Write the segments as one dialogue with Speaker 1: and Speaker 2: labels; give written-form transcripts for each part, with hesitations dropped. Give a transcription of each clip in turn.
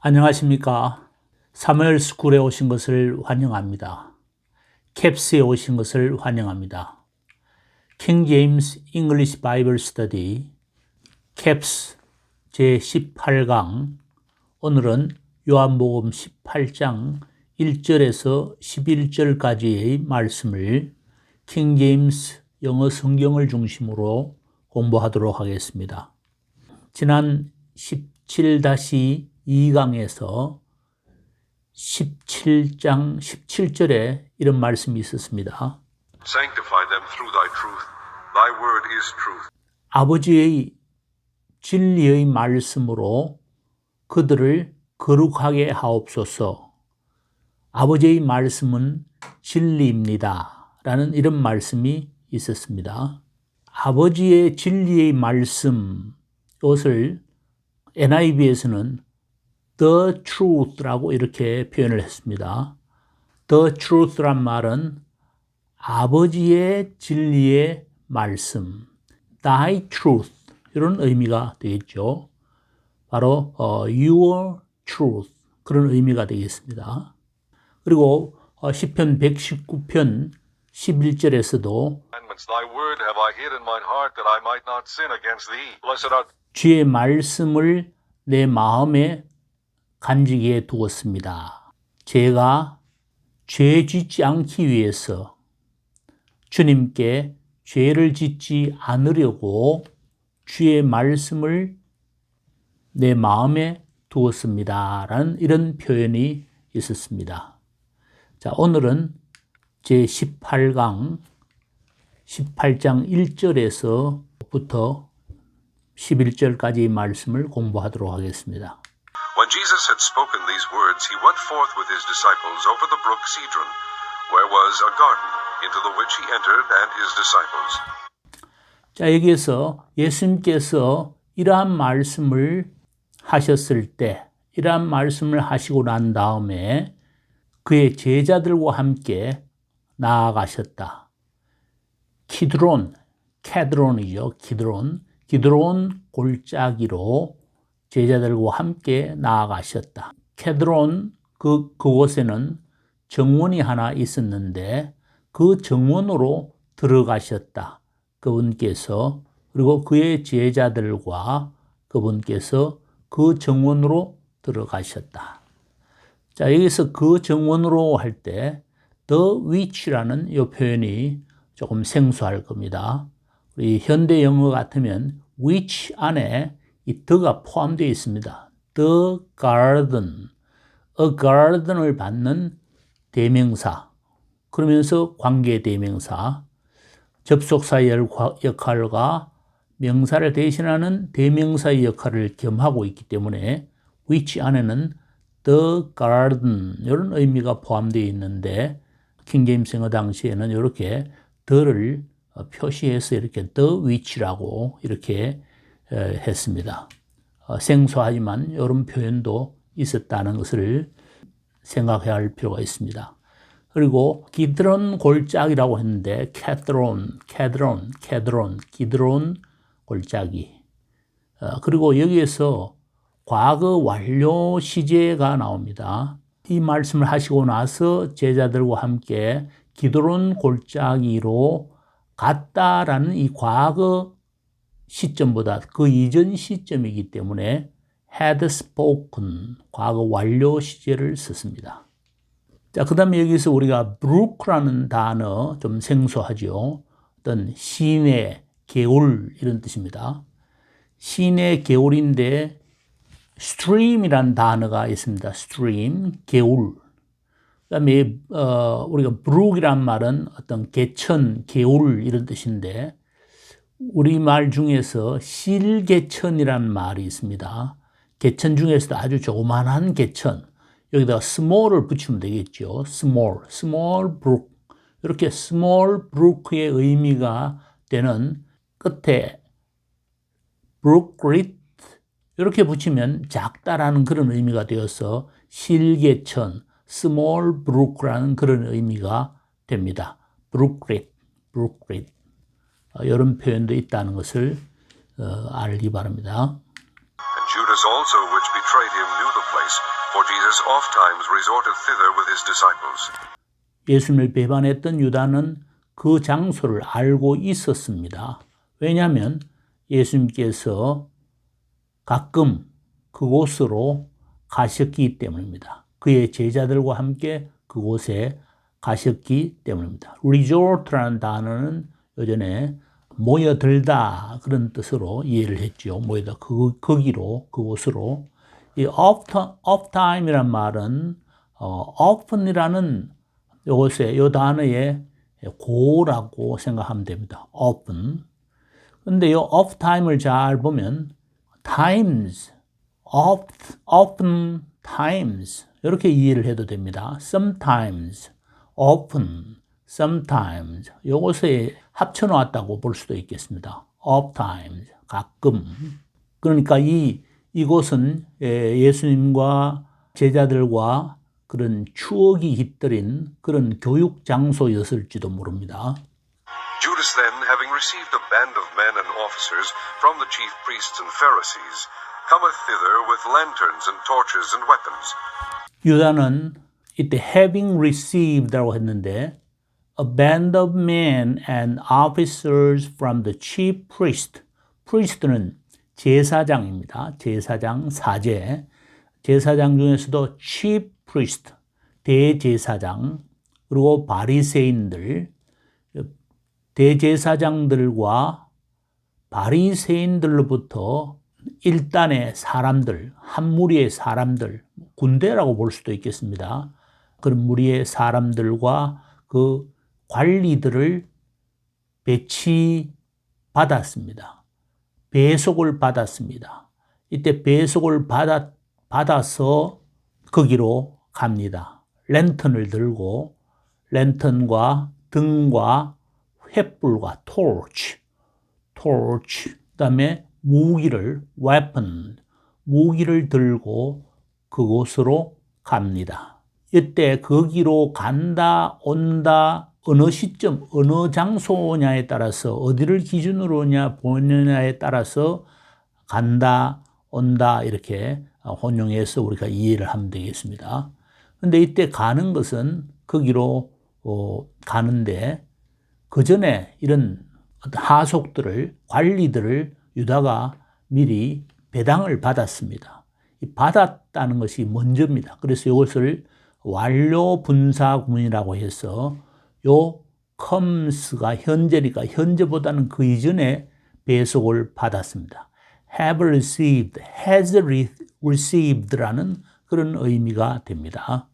Speaker 1: 안녕하십니까. 사무엘 스쿨에 오신 것을 환영합니다. 캡스에 오신 것을 환영합니다. 킹 제임스 잉글리시 바이블 스터디 캡스 제18강 오늘은 요한복음 18장 1절에서 11절까지의 말씀을 킹 제임스 영어 성경을 중심으로 공부하도록 하겠습니다. 지난 17-2강에서 17장 17절에 이런 말씀이 있었습니다.
Speaker 2: Sanctify them through thy truth. Thy word is truth.
Speaker 1: 아버지의 진리의 말씀으로 그들을 거룩하게 하옵소서. 아버지의 말씀은 진리입니다. 라는 이런 말씀이 있었습니다. 아버지의 진리의 말씀, 이것을 NIV에서는 The Truth라고 이렇게 표현을 했습니다. The Truth란 말은 아버지의 진리의 말씀, Thy Truth 이런 의미가 되겠죠. 바로 Your Truth 그런 의미가 되겠습니다. 그리고 시편 119편 11절에서도
Speaker 2: Thy word have I hid in mine heart that I might not sin against thee. Blessed art
Speaker 1: 주의 말씀을 내 마음에 간직해 두었습니다. 제가 죄 짓지 않기 위해서 주님께 죄를 짓지 않으려고 주의 말씀을 내 마음에 두었습니다. 라는 이런 표현이 있었습니다. 자, 오늘은 제18강 18장 1절에서부터 11절까지의 말씀을 공부하도록 하겠습니다.
Speaker 2: When Jesus had spoken these words, he went forth with his disciples over the brook Cedron, where was a garden, into the which he entered and his disciples.
Speaker 1: 자, 여기에서 예수님께서 이러한 말씀을 하셨을 때, 이러한 말씀을 하시고 난 다음에 그의 제자들과 함께 나아가셨다. 캐드론이죠. 기드론 골짜기로 제자들과 함께 나아가셨다. 캐드론 그곳에는 정원이 하나 있었는데 그 정원으로 들어가셨다. 그분께서 그리고 그의 제자들과 그분께서 그 정원으로 들어가셨다. 자, 여기서 그 정원으로 할 때 the which라는 이 표현이 조금 생소할 겁니다. 우리 현대 영어 같으면 which 안에 이 the가 포함되어 있습니다. The garden, a garden을 받는 대명사, 그러면서 관계 대명사, 접속사 역할과 명사를 대신하는 대명사의 역할을 겸하고 있기 때문에 which 안에는 the garden 이런 의미가 포함되어 있는데 킹제임스 영어 당시에는 이렇게 the를 표시해서 이렇게 the which라고 이렇게 했습니다. 생소하지만 이런 표현도 있었다는 것을 생각해야 할 필요가 있습니다. 그리고 기드론 골짜기라고 했는데 기드론 골짜기. 그리고 여기에서 과거 완료 시제가 나옵니다. 이 말씀을 하시고 나서 제자들과 함께 기드론 골짜기로 갔다라는 이 과거 시점보다 그 이전 시점이기 때문에 had spoken, 과거 완료 시제를 썼습니다. 자, 그 다음에 여기서 우리가 brook라는 단어 좀 생소하죠. 어떤 시내, 개울 이런 뜻입니다. 시내, 개울인데 stream이라는 단어가 있습니다. stream, 개울. 그 다음에 우리가 brook이란 말은 어떤 개천, 개울 이런 뜻인데 우리말 중에서 실개천이라는 말이 있습니다. 개천 중에서도 아주 조그만한 개천. 여기다가 small을 붙이면 되겠죠. small brook. 이렇게 small brook의 의미가 되는 끝에 brooklet 이렇게 붙이면 작다라는 그런 의미가 되어서 실개천, small brook라는 그런 의미가 됩니다. brooklet. 이런 표현도 있다는 것을 알기 바랍니다.
Speaker 2: And Judas Judas also, which betrayed him, knew the place, for Jesus ofttimes resorted thither with his disciples.
Speaker 1: 예수님을 배반했던 유다는 그 장소를 알고 있었습니다. 왜냐하면 예수님께서 가끔 그곳으로 가셨기 때문입니다. 그의 제자들과 함께 그곳에 가셨기 때문입니다. resort라는 단어는 예전에 모여들다 그런 뜻으로 이해를 했죠. 모여다 거기로 그곳으로. 이 ofttime이란 말은 often이라는 요것에 요 단어의 고라고 생각하면 됩니다. often. 근데 요 ofttime을 잘 보면 times, often times 이렇게 이해를 해도 됩니다. sometimes, often, sometimes 요것에 합쳐 놓았다고 볼 수도 있겠습니다. ofttimes, 가끔. 그러니까 이곳은 예수님과 제자들과 그런 추억이 깃들인 그런 교육 장소였을지도 모릅니다.
Speaker 2: Judas then, having received a band of men and officers from the chief priests and Pharisees, cometh thither with lanterns and torches and weapons.
Speaker 1: 유다는 이때 having received라고 했는데 a band of men and officers from the chief priest. priest는 제사장입니다. 제사장, 사제. 제사장 중에서도 chief priest, 대제사장, 그리고 바리새인들, 대제사장들과 바리새인들로부터 일단의 사람들, 한 무리의 사람들, 군대라고 볼 수도 있겠습니다. 그런 무리의 사람들과 그 관리들을 배치받았습니다. 배속을 받았습니다. 이때 배속을 받아서 거기로 갑니다. 랜턴을 들고 랜턴과 등과 횃불과 torch, 그다음에 무기를 weapon, 무기를 들고 그곳으로 갑니다. 이때 거기로 간다, 온다, 어느 시점, 어느 장소냐에 따라서 어디를 기준으로냐 보느냐에 따라서 간다, 온다 이렇게 혼용해서 우리가 이해를 하면 되겠습니다. 그런데 이때 가는 것은 거기로 가는데 그 전에 이런 하속들을, 관리들을 유다가 미리 배당을 받았습니다. 이 받았다는 것이 먼저입니다. 그래서 이것을 완료 분사 구문이라고 해서 요 comes가 현재니까 현재보다는 그 이전에 배속을 받았습니다. have received, has received라는 그런 의미가 됩니다.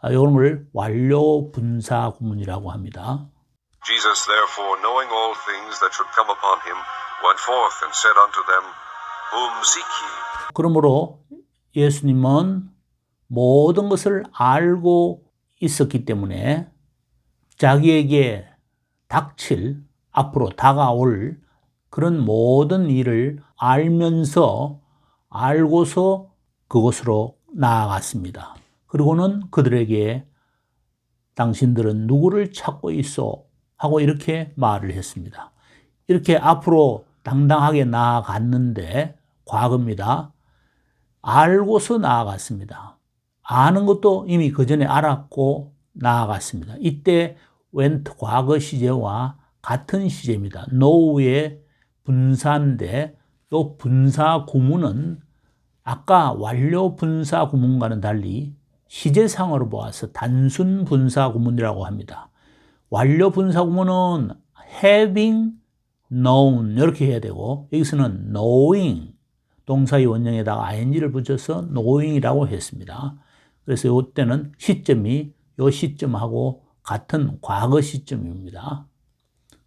Speaker 1: 이걸 완료 분사 구문이라고 합니다.
Speaker 2: Jesus therefore, knowing all things that should come upon him, went forth and said unto them, Whom seek ye?
Speaker 1: 그러므로 예수님은 모든 것을 알고 있었기 때문에 자기에게 닥칠, 앞으로 다가올 그런 모든 일을 알고서 그곳으로 나아갔습니다. 그리고는 그들에게 당신들은 누구를 찾고 있어? 하고 이렇게 말을 했습니다. 이렇게 앞으로 당당하게 나아갔는데 과거입니다. 알고서 나아갔습니다. 아는 것도 이미 그 전에 알았고 나아갔습니다. 이때 went 과거 시제와 같은 시제입니다. know의 분사인데 이 분사 구문은 아까 완료 분사 구문과는 달리 시제상으로 보아서 단순 분사 구문이라고 합니다. 완료 분사 구문은 having known 이렇게 해야 되고 여기서는 knowing 동사의 원형에다가 ing를 붙여서 knowing이라고 했습니다. 그래서 이때는 시점이 이 시점하고 같은 과거 시점입니다.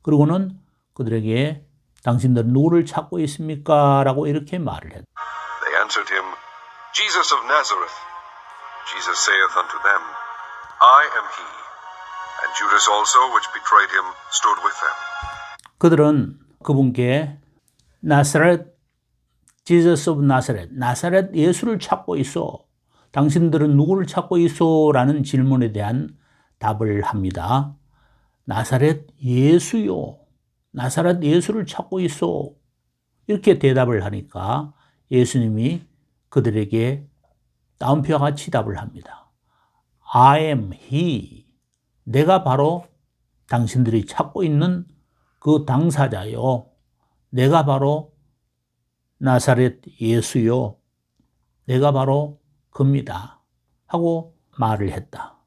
Speaker 1: 그리고는 그들에게 당신들은 누구를 찾고 있습니까? 라고 이렇게 말을 했다.
Speaker 2: They answered him, Jesus of Nazareth. Jesus saith unto them, I am he. And Judas also, which betrayed him, stood with them.
Speaker 1: 그들은 그분께 나사렛, Jesus of Nazareth, 나사렛 예수를 찾고 있어. 당신들은 누구를 찾고 있어? 라는 질문에 대한 답을 합니다. 나사렛 예수요. 나사렛 예수를 찾고 있어. 이렇게 대답을 하니까 예수님이 그들에게 따옴표와 같이 답을 합니다. I am he. 내가 바로 당신들이 찾고 있는 그 당사자요. 내가 바로 나사렛 예수요. 내가 바로 그입니다. 하고 말을 했다.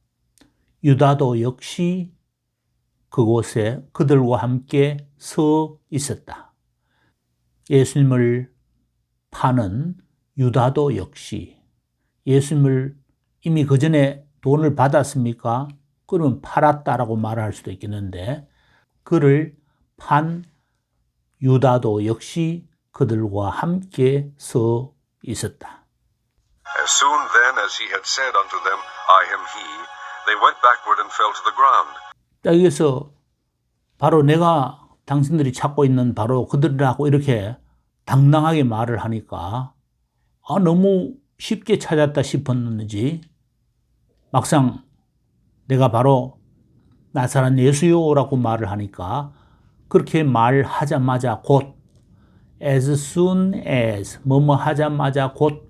Speaker 1: 유다도 역시 그곳에 그들과 함께 서 있었다. 예수님을 파는 유다도 역시 예수님을 이미 그 전에 돈을 받았습니까? 그러면 팔았다라고 말할 수도 있겠는데 그를 판 유다도 역시 그들과 함께 서 있었다.
Speaker 2: As soon then as he had said unto them, I am he, they went backward and fell to the ground.
Speaker 1: 여기서 바로 내가 당신들이 찾고 있는 바로 그들이라고 이렇게 당당하게 말을 하니까 너무 쉽게 찾았다 싶었는지 막상 내가 바로 나사렛 예수요라고 말을 하니까 그렇게 말하자마자 곧 as soon as 뭐뭐 하자마자 곧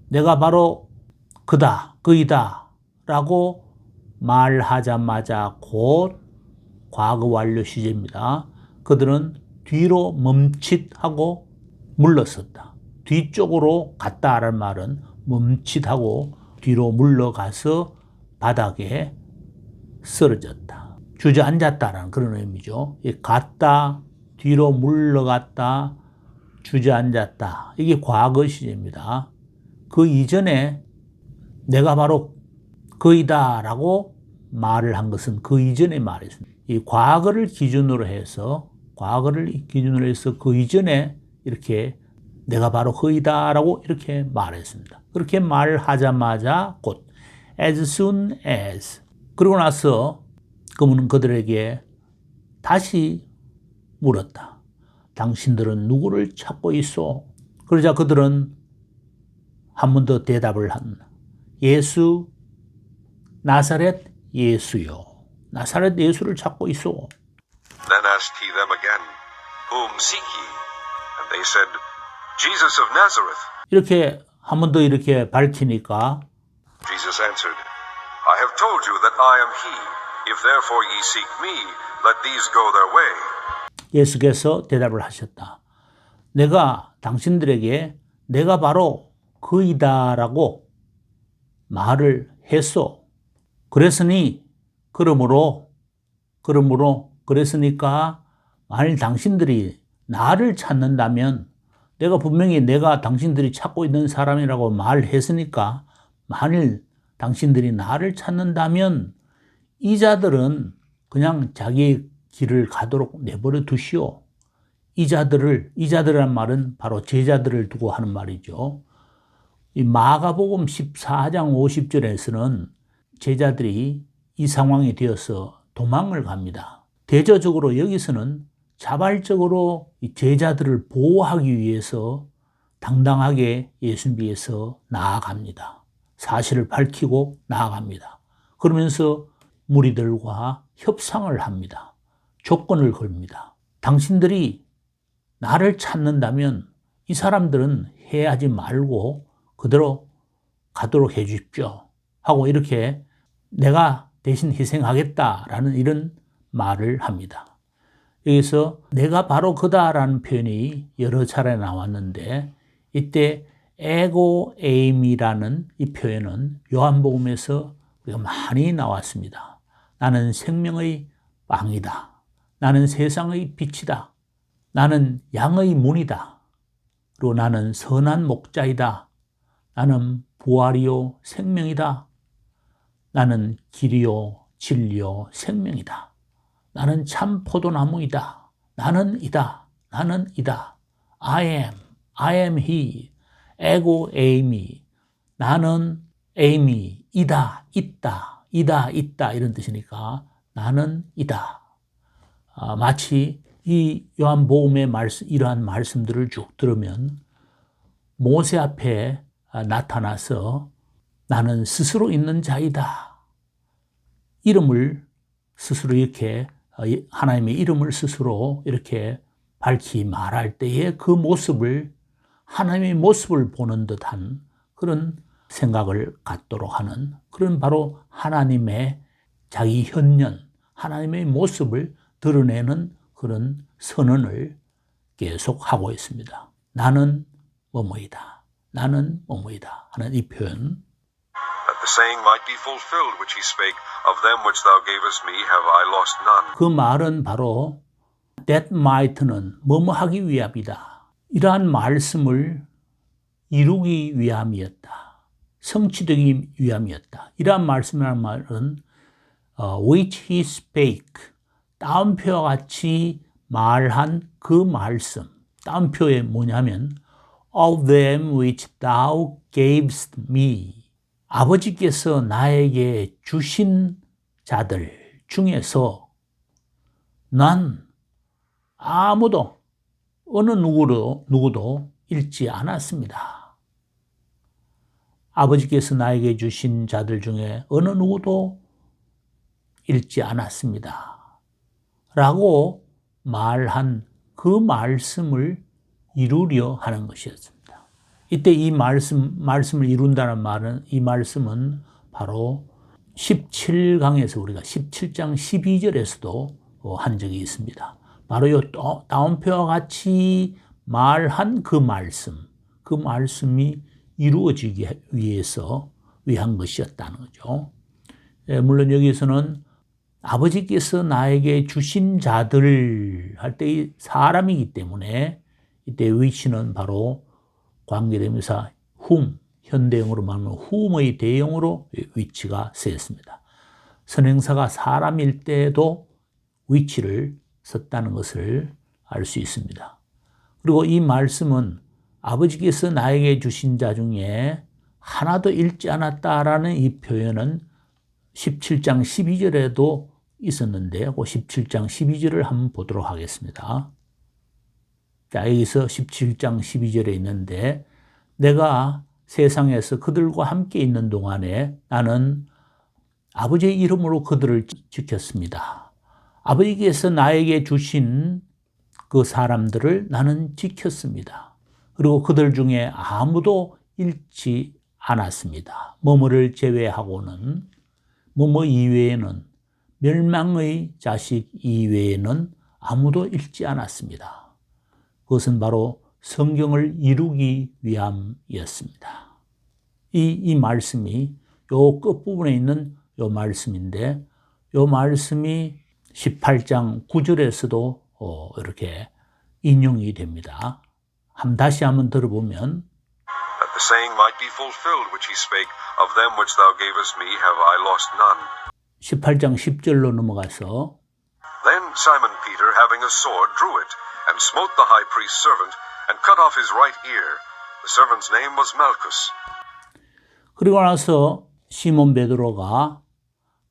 Speaker 1: 내가 바로 그다 그이다 라고 말하자마자 곧 과거 완료 시제입니다. 그들은 뒤로 멈칫하고 물러섰다. 뒤쪽으로 갔다라는 말은 멈칫하고 뒤로 물러가서 바닥에 쓰러졌다. 주저앉았다라는 그런 의미죠. 갔다, 뒤로 물러갔다, 주저앉았다. 이게 과거 시제입니다. 그 이전에 내가 바로 그이다라고 말을 한 것은 그 이전에 말했습니다. 이 과거를 기준으로 해서 그 이전에 이렇게 내가 바로 그이다라고 이렇게 말했습니다. 그렇게 말하자마자 곧 as soon as 그러고 나서 그분은 그들에게 다시 물었다. 당신들은 누구를 찾고 있소? 그러자 그들은 한 번 더 대답을 한다. 예수, 나사렛 예수요. 나사렛 예수를 찾고 있소.
Speaker 2: Then asked he them again, Whom seek ye? And they said, Jesus of Nazareth.
Speaker 1: 이렇게 한 번 더 이렇게 밝히니까
Speaker 2: Jesus answered, I have told you that I am he. If therefore ye seek me, let these go their way.
Speaker 1: 예수께서 대답을 하셨다. 내가 당신들에게 내가 바로 그이다라고 말을 했소. 그랬으니까 만일 당신들이 나를 찾는다면 내가 분명히 내가 당신들이 찾고 있는 사람이라고 말했으니까 만일 당신들이 나를 찾는다면 이 자들은 그냥 자기의 길을 가도록 내버려 두시오. 이 자들이란 말은 바로 제자들을 두고 하는 말이죠. 이 마가복음 14장 50절에서는 제자들이 이 상황이 되어서 도망을 갑니다. 대조적으로 여기서는 자발적으로 이 제자들을 보호하기 위해서 당당하게 예수님께서 나아갑니다. 사실을 밝히고 나아갑니다. 그러면서 무리들과 협상을 합니다. 조건을 걸습니다. 당신들이 나를 찾는다면 이 사람들은 해하지 말고 그대로 가도록 해 주십시오. 하고 이렇게 내가 대신 희생하겠다라는 이런 말을 합니다. 여기서 내가 바로 그다라는 표현이 여러 차례 나왔는데 이때 에고 에임이라는 이 표현은 요한복음에서 많이 나왔습니다. 나는 생명의 빵이다. 나는 세상의 빛이다. 나는 양의 문이다. 그리고 나는 선한 목자이다. 나는 부활이요 생명이다. 나는 길이요 진리요 생명이다. 나는 참 포도나무이다. 나는 이다. I am he. 에고 에이미. 나는 에이미. 이다. 있다. 이런 뜻이니까 나는 이다. 마치 이 요한복음의 이러한 말씀들을 쭉 들으면 모세 앞에 나타나서 나는 스스로 있는 자이다. 이름을 스스로 이렇게 하나님의 이름을 스스로 이렇게 밝히 말할 때의 그 모습을 하나님의 모습을 보는 듯한 그런 생각을 갖도록 하는 그런 바로 하나님의 자기 현년, 하나님의 모습을 드러내는 그런 선언을 계속하고 있습니다. 나는 뭐뭐이다. 나는 뭐뭐이다 하는 이 표현.
Speaker 2: That the saying might be fulfilled which he spake, of them which thou gavest me have I lost none.
Speaker 1: 그 말은 바로 that might는 뭐뭐 하기 위함이다. 이러한 말씀을 이루기 위함이었다. 성취되기 위함이었다. 이러한 말씀이라는 말은 which he spake, 따옴표와 같이 말한 그 말씀. 따옴표에 뭐냐면 of them which thou gavest me. 아버지께서 나에게 주신 자들 중에서 난 아무도 어느 누구도 잃지 않았습니다. 아버지께서 나에게 주신 자들 중에 어느 누구도 잃지 않았습니다. 라고 말한 그 말씀을 이루려 하는 것이었습니다. 이때 이 말씀을 이룬다는 말은, 이 말씀은 바로 17강에서 우리가 17장 12절에서도 한 적이 있습니다. 바로 이 다운표와 같이 말한 그 말씀이 이루어지기 위한 것이었다는 거죠. 물론 여기서는 아버지께서 나에게 주신 자들 할 때 사람이기 때문에 이때 위치는 바로 관계대명사 whom, 현대형으로 말하면 whom의 대형으로 위치가 쓰였습니다. 선행사가 사람일 때도 위치를 썼다는 것을 알 수 있습니다. 그리고 이 말씀은 아버지께서 나에게 주신 자 중에 하나도 잃지 않았다라는 이 표현은 17장 12절에도 있었는데 그 17장 12절을 한번 보도록 하겠습니다. 자, 여기서 17장 12절에 있는데 내가 세상에서 그들과 함께 있는 동안에 나는 아버지의 이름으로 그들을 지켰습니다. 아버지께서 나에게 주신 그 사람들을 나는 지켰습니다. 그리고 그들 중에 아무도 잃지 않았습니다. 뭐뭐를 제외하고는, 뭐뭐 이외에는, 멸망의 자식 이외에는 아무도 잃지 않았습니다. 그것은 바로 성경을 이루기 위함이었습니다. 이 말씀이 요 끝부분에 있는 요 말씀인데 요 말씀이 18장 9절에서도 이렇게 인용이 됩니다. 다시 한번 들어보면
Speaker 2: That the saying might be fulfilled which he spake, of them which thou gavest me have I lost none.
Speaker 1: 18장 10절로 넘어가서
Speaker 2: Then Simon Peter, having a sword, drew it, and smote the high priest's servant, and cut off his right ear. The servant's name was Malchus.
Speaker 1: 그리고 나서 시몬 베드로가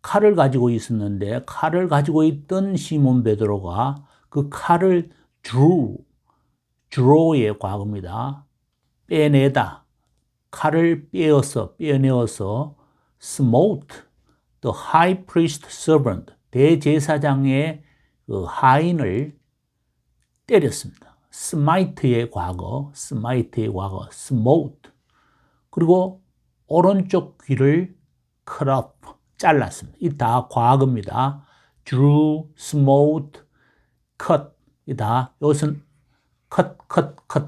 Speaker 1: 칼을 가지고 있었는데 칼을 가지고 있던 시몬 베드로가 그 칼을 draw의 과거입니다. 빼내다. 칼을 빼내어서 smote the high priest servant, 대제사장의 그 하인을 때렸습니다. smite의 과거, smote. 그리고 오른쪽 귀를 cut off, 잘랐습니다. 이 다 과거입니다. drew, smote, cut. 이 다, 이것은 cut,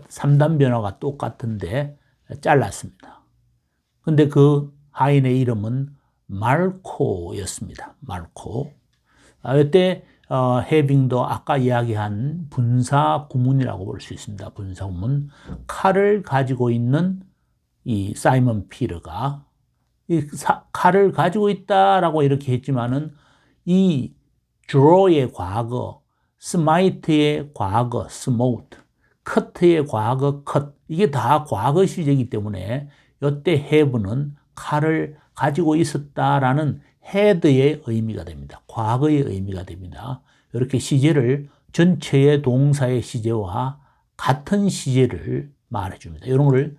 Speaker 1: 3단 변화가 똑같은데 잘랐습니다. 근데 그 하인의 이름은 말코였습니다. 말코. 이때 having도 아까 이야기한 분사 구문이라고 볼 수 있습니다. 분사 구문. 칼을 가지고 있는 이 사이먼 피터가 이 칼을 가지고 있다라고 이렇게 했지만은 이 draw의 과거, smite의 과거, smote, cut의 과거, cut, 이게 다 과거 시제이기 때문에 이때 have는 칼을 가지고 있었다라는 had의 의미가 됩니다. 과거의 의미가 됩니다. 이렇게 시제를 전체의 동사의 시제와 같은 시제를 말해줍니다. 이런 걸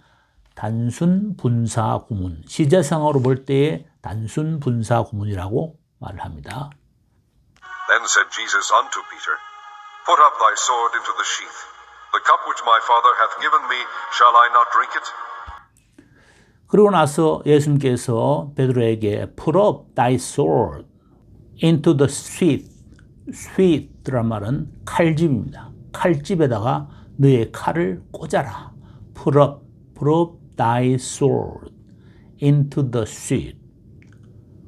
Speaker 1: 단순 분사 구문, 시제상으로 볼 때의 단순 분사 구문이라고 말을 합니다.
Speaker 2: Then said Jesus unto Peter, Put up thy sword into the sheath. The cup which my Father hath given me, shall I not drink it?
Speaker 1: 그러고 나서 예수님께서 베드로에게 Put up thy sword into the sheath. sheath란 말은 칼집입니다. 칼집에다가 너의 칼을 꽂아라. Put up thy sword into the sheath.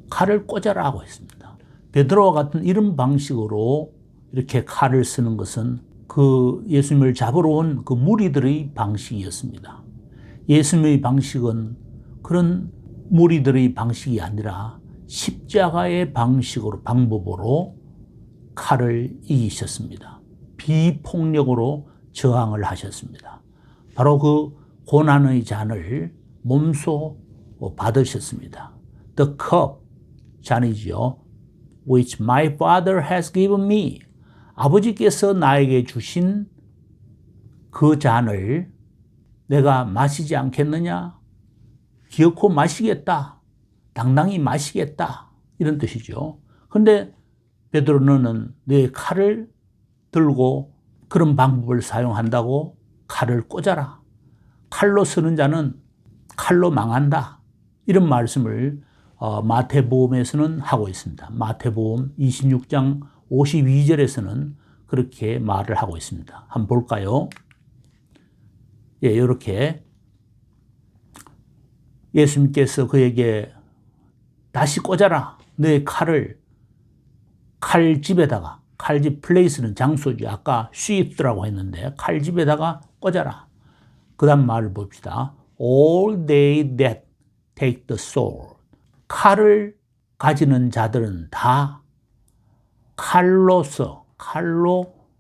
Speaker 1: 칼을 꽂아라 하고 했습니다. 베드로와 같은 이런 방식으로 이렇게 칼을 쓰는 것은 그 예수님을 잡으러 온 그 무리들의 방식이었습니다. 예수님의 방식은 그런 무리들의 방식이 아니라 십자가의 방법으로 칼을 이기셨습니다. 비폭력으로 저항을 하셨습니다. 바로 그 고난의 잔을 몸소 받으셨습니다. The cup, 잔이지요. Which my Father has given me. 아버지께서 나에게 주신 그 잔을 내가 마시지 않겠느냐? 기어코 마시겠다. 당당히 마시겠다. 이런 뜻이죠. 그런데 베드로 너는 내 칼을 들고 그런 방법을 사용한다고 칼을 꽂아라. 칼로 쓰는 자는 칼로 망한다. 이런 말씀을 마태복음에서는 하고 있습니다. 마태복음 26장 52절에서는 그렇게 말을 하고 있습니다. 한번 볼까요? 예, 이렇게 예수님께서 그에게 다시 꽂아라. 내 칼을 칼집에다가, 칼집 플레이스는 장소지. 아까 sheath라고 했는데 칼집에다가 꽂아라. 그 다음 말을 봅시다. All they that take the sword. 칼을 가지는 자들은 다 칼로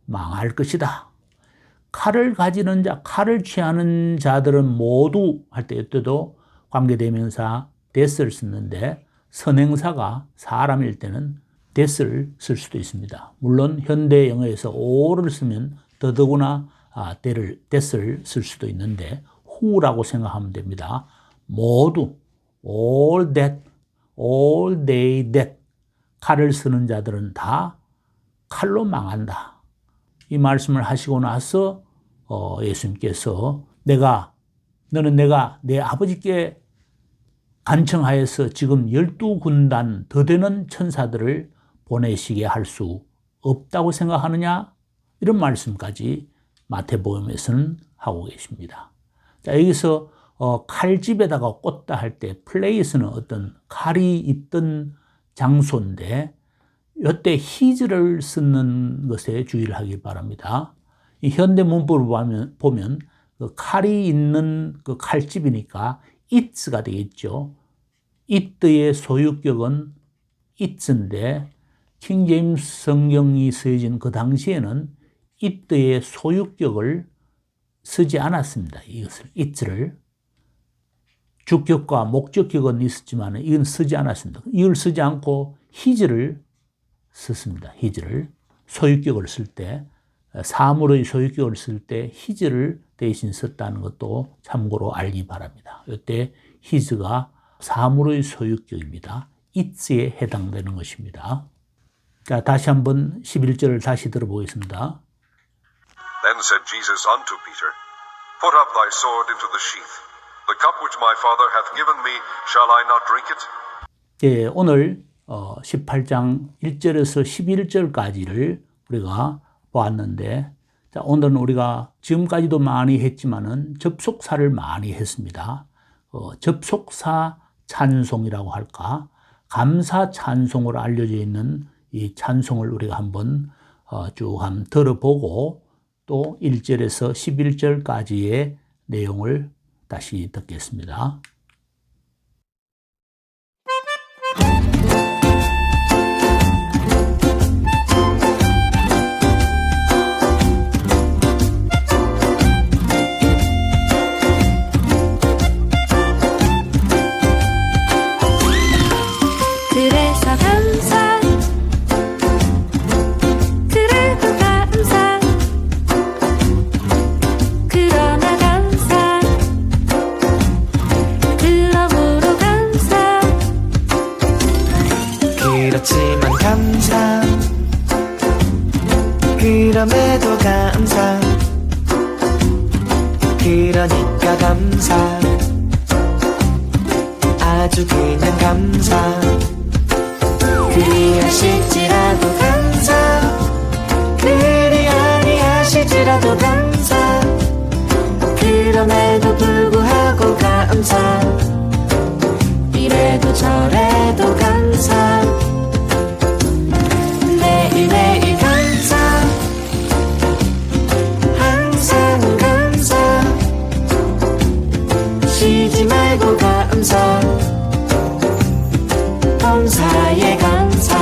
Speaker 1: 망할 것이다. 칼을 가지는 자, 칼을 취하는 자들은 모두 할 때 이때도 관계대명사 that을 쓰는데 선행사가 사람일 때는 that을 쓸 수도 있습니다. 물론 현대 영어에서 all을 쓰면 더더구나 that을 쓸 수도 있는데 who라고 생각하면 됩니다. 모두 all they that 칼을 쓰는 자들은 다 칼로 망한다. 이 말씀을 하시고 나서 예수님께서 너는 내가 내 아버지께 간청하여서 지금 12군단 더 되는 천사들을 보내시게 할 수 없다고 생각하느냐? 이런 말씀까지 마태복음에서는 하고 계십니다. 자, 여기서 칼집에다가 꽂다 할 때 플레이스는 어떤 칼이 있던 장소인데 이때 his를 쓰는 것에 주의를 하기 바랍니다. 이 현대 문법을 보면 그 칼이 있는 그 칼집이니까 it가 되겠죠. it의 소유격은 it인데 킹제임스 성경이 쓰여진 그 당시에는 it의 소유격을 쓰지 않았습니다. it를. 주격과 목적격은 있었지만 이건 쓰지 않았습니다. 이걸 쓰지 않고 his를 썼습니다. his를. 소유격을 쓸 때, 사물의 소유격을 쓸 때 his를 대신 썼다는 것도 참고로 알기 바랍니다. 이때 his가 사물의 소유격입니다. it에 해당되는 것입니다. 자, 다시 한번 11절을 다시 들어보겠습니다.
Speaker 2: Then said Jesus unto Peter, Put up thy sword into the sheath. The cup which my Father hath given me, shall I not drink it?
Speaker 1: 예, 오늘 18장 1절에서 11절까지를 우리가 보았는데, 자, 오늘은 우리가 지금까지도 많이 했지만은 접속사를 많이 했습니다. 접속사 찬송이라고 할까? 감사 찬송으로 알려져 있는 이 찬송을 우리가 한번 쭉 한번 들어보고 또 1절에서 11절까지의 내용을 다시 듣겠습니다.
Speaker 3: 그렇지만 감사 그럼에도 감사 그러니까 감사 아주 그냥 감사 그리 하실지라도 감사 그리 아니하실지라도 감사 그럼에도 불구하고 감사 이래도 저래도 감사 매일매일 감사 항상 감사 쉬지 말고 감사 감사에 감사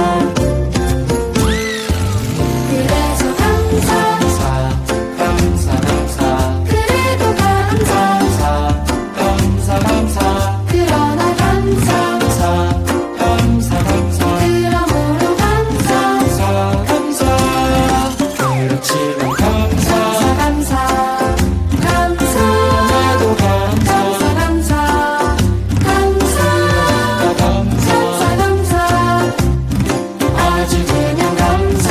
Speaker 3: 그래서 감사 감사 그래도 감사 감사 그러나 감사 그러므로 감사 그렇지만 감사 나도 아주 그냥 감사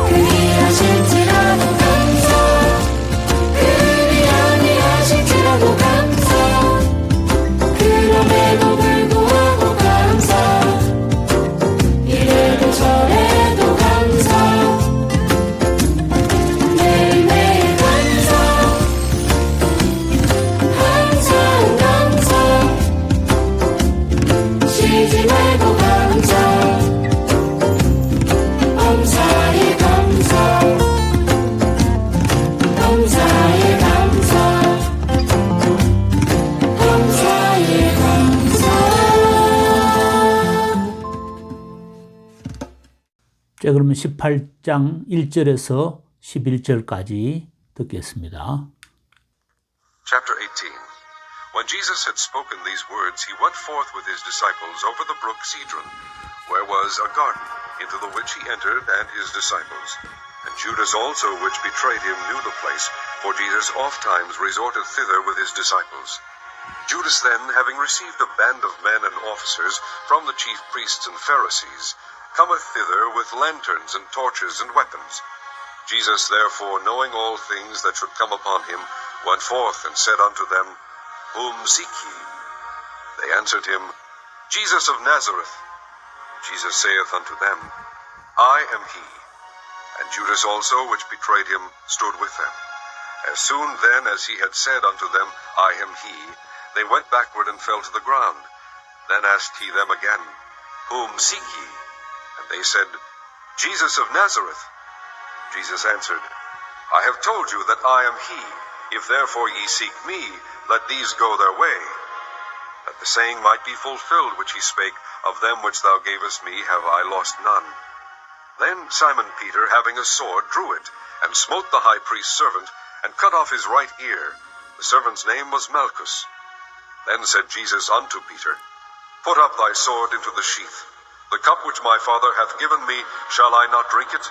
Speaker 3: 그리 하실지라도 감사 그리 아니하실지라도 감사 그럼에도 불구하고 감사 이래도 저래도 감사 매일매일 감사 항상 감사 쉬지 말고 감사 감사에 감사 감사에 감사 감사에 감사
Speaker 1: 자, 그러면 18장 1절에서 11절까지 듣겠습니다.
Speaker 2: Chapter 18. When Jesus had spoken these words, he went forth with his disciples over the brook Cedron, where was a garden, into the which he entered and his disciples. And Judas also, which betrayed him, knew the place, for Jesus ofttimes resorted thither with his disciples. Judas then, having received a band of men and officers from the chief priests and Pharisees, cometh thither with lanterns and torches and weapons. Jesus therefore, knowing all things that should come upon him, went forth and said unto them, Whom seek ye? They answered him, Jesus of Nazareth. Jesus saith unto them, I am he. And Judas also, which betrayed him, stood with them. As soon then as he had said unto them, I am he, they went backward and fell to the ground. Then asked he them again, Whom seek ye? And they said, Jesus of Nazareth. Jesus answered, I have told you that I am he. If therefore ye seek me, let these go their way. That the saying might be fulfilled which he spake, Of them which thou gavest me have I lost none. Then Simon Peter, having a sword, drew it, and smote the high priest's servant, and cut off his right ear. The servant's name was Malchus. Then said Jesus unto Peter, Put up thy sword into the sheath. The cup which my Father hath given me, shall I not drink it?